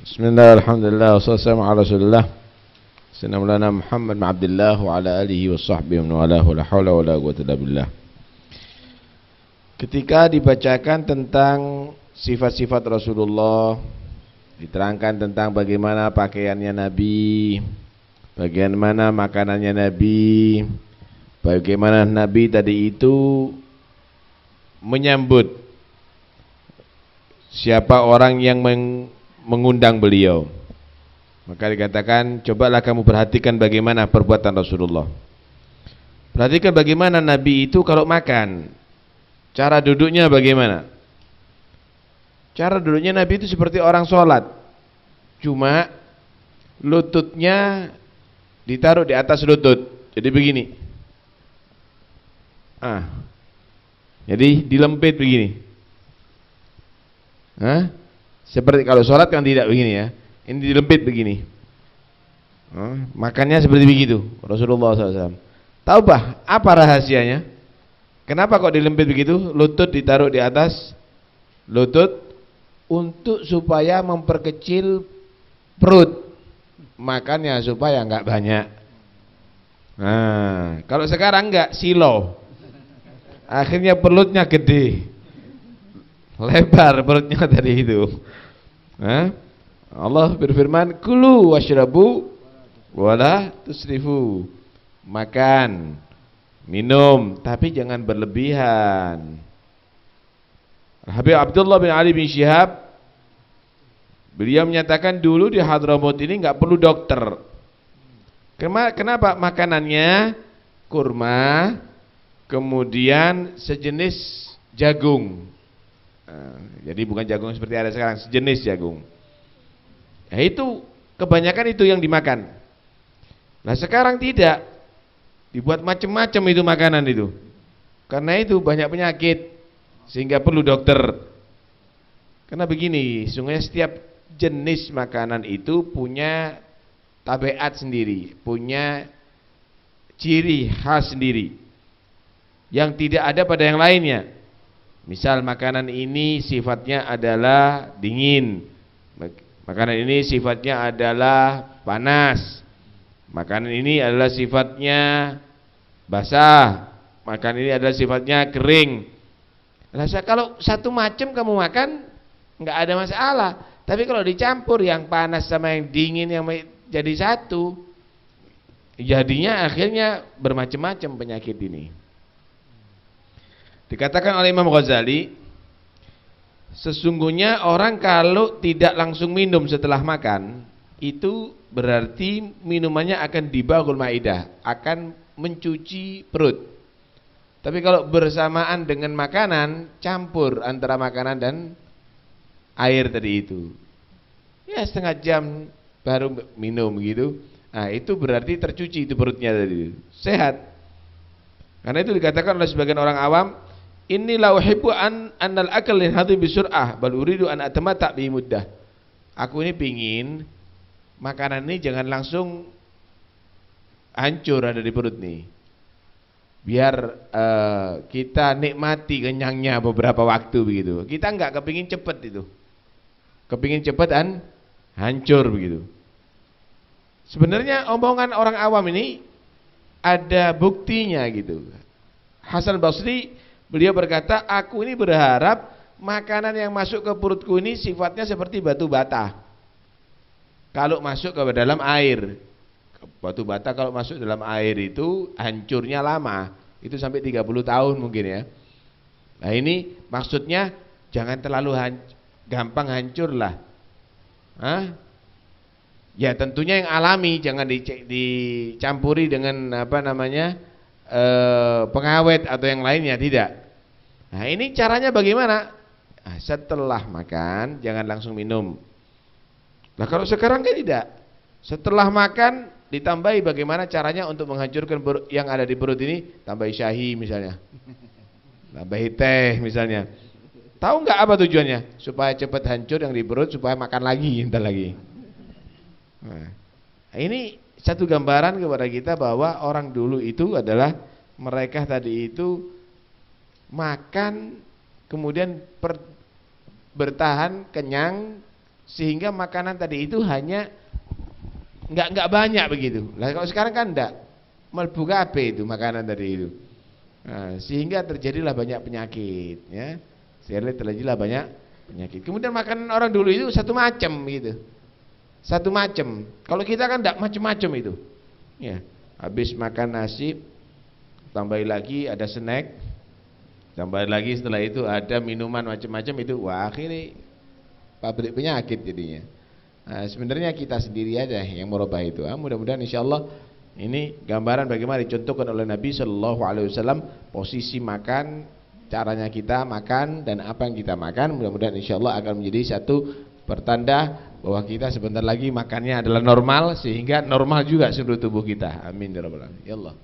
Bismillah, alhamdulillah, wassalamu ala rasulillah Sayyidina Maulana Muhammad bin Abdullah wa ala alihi wa sahbihi wa ala la hawla wa la quwwata illa billah. Ketika dibacakan tentang sifat-sifat Rasulullah, diterangkan tentang bagaimana pakaiannya Nabi, bagaimana makanannya Nabi, bagaimana Nabi tadi itu menyambut siapa orang yang mengundang beliau. Maka dikatakan, cobalah kamu perhatikan bagaimana perbuatan Rasulullah. Perhatikan bagaimana Nabi itu kalau makan, cara duduknya bagaimana. Cara duduknya Nabi itu seperti orang sholat, cuma lututnya ditaruh di atas lutut, jadi begini. Jadi dilempit begini. Seperti kalau sholat kan tidak begini ya, ini dilempit begini. Makannya seperti begitu Rasulullah SAW. Tahu apa rahasianya? Kenapa kok dilempit begitu? Lutut ditaruh di atas lutut untuk supaya memperkecil perut makannya, supaya enggak banyak. Kalau sekarang enggak, silo, akhirnya perutnya gede, lebar perutnya tadi itu. Allah berfirman, kulu washrabu wala tusrifu. Makan, minum, tapi jangan berlebihan. Habib Abdullah bin Ali bin Syihab, beliau menyatakan dulu di Hadramaut ini enggak perlu dokter. Kenapa? Makanannya kurma, kemudian sejenis jagung. Jadi bukan jagung seperti ada sekarang, sejenis jagung. Ya itu kebanyakan itu yang dimakan. Nah sekarang tidak, dibuat macam-macam itu makanan itu. Karena itu banyak penyakit sehingga perlu dokter. Karena begini, sungguhnya setiap jenis makanan itu punya tabiat sendiri, punya ciri khas sendiri yang tidak ada pada yang lainnya. Misal makanan ini sifatnya adalah dingin, makanan ini sifatnya adalah panas, makanan ini adalah sifatnya basah, makanan ini adalah sifatnya kering. Nah, kalau satu macam kamu makan nggak ada masalah, tapi kalau dicampur yang panas sama yang dingin yang jadi satu, jadinya akhirnya bermacam-macam penyakit ini. Dikatakan oleh Imam Ghazali, sesungguhnya orang kalau tidak langsung minum setelah makan, itu berarti minumannya akan dibahul maidah, akan mencuci perut. Tapi kalau bersamaan dengan makanan, campur antara makanan dan air tadi itu, ya setengah jam baru minum gitu. Nah itu berarti tercuci itu perutnya tadi, sehat. Karena itu dikatakan oleh sebagian orang awam, inilah uhibbu annal akal yanhadhi bisur'ah bal uridu an atamata bi muddah. Aku ini pingin makanan ini jangan langsung hancur ada di perut nih. Biar kita nikmati kenyangnya beberapa waktu begitu. Kita enggak kepingin cepat itu. Kepingin cepat dan hancur begitu. Sebenarnya omongan orang awam ini ada buktinya gitu. Hasan Basri beliau berkata, aku ini berharap makanan yang masuk ke perutku ini sifatnya seperti batu bata. Kalau masuk ke dalam air, batu bata kalau masuk dalam air itu hancurnya lama, itu sampai 30 tahun mungkin ya. Nah ini maksudnya jangan terlalu gampang hancur lah. Ya tentunya yang alami, jangan dicampuri dengan pengawet atau yang lainnya, tidak. Nah ini caranya bagaimana? Setelah makan jangan langsung minum. Nah kalau sekarang kan tidak. Setelah makan ditambahi bagaimana caranya untuk menghancurkan yang ada di perut ini, tambahi syahi misalnya, tambahi teh misalnya. Tahu nggak apa tujuannya? Supaya cepat hancur yang di perut, supaya makan lagi entar lagi. Nah ini satu gambaran kepada kita bahwa orang dulu itu adalah mereka tadi itu makan kemudian bertahan kenyang sehingga makanan tadi itu hanya nggak banyak begitu. Nah, kalau sekarang kan enggak, mlebu kabeh itu makanan tadi itu. Nah, sehingga terjadilah banyak penyakit, ya. Sehingga terjadilah banyak penyakit. Kemudian makanan orang dulu itu satu macam gitu. Satu macam. Kalau kita kan enggak macam-macam itu. Ya, habis makan nasi tambahin lagi ada snack, tambahin lagi setelah itu ada minuman macam-macam itu. Wah, akhirnya pabrik penyakit jadinya. Nah, sebenarnya kita sendiri aja yang merubah itu. Mudah-mudahan insyaallah ini gambaran bagaimana dicontohkan oleh Nabi Shallallahu Alaihi Wasallam posisi makan, caranya kita makan dan apa yang kita makan. Mudah-mudahan insyaallah akan menjadi satu pertanda bahwa kita sebentar lagi makannya adalah normal, sehingga normal juga seluruh tubuh kita. Amin ya rabbal alamin. Ya Allah.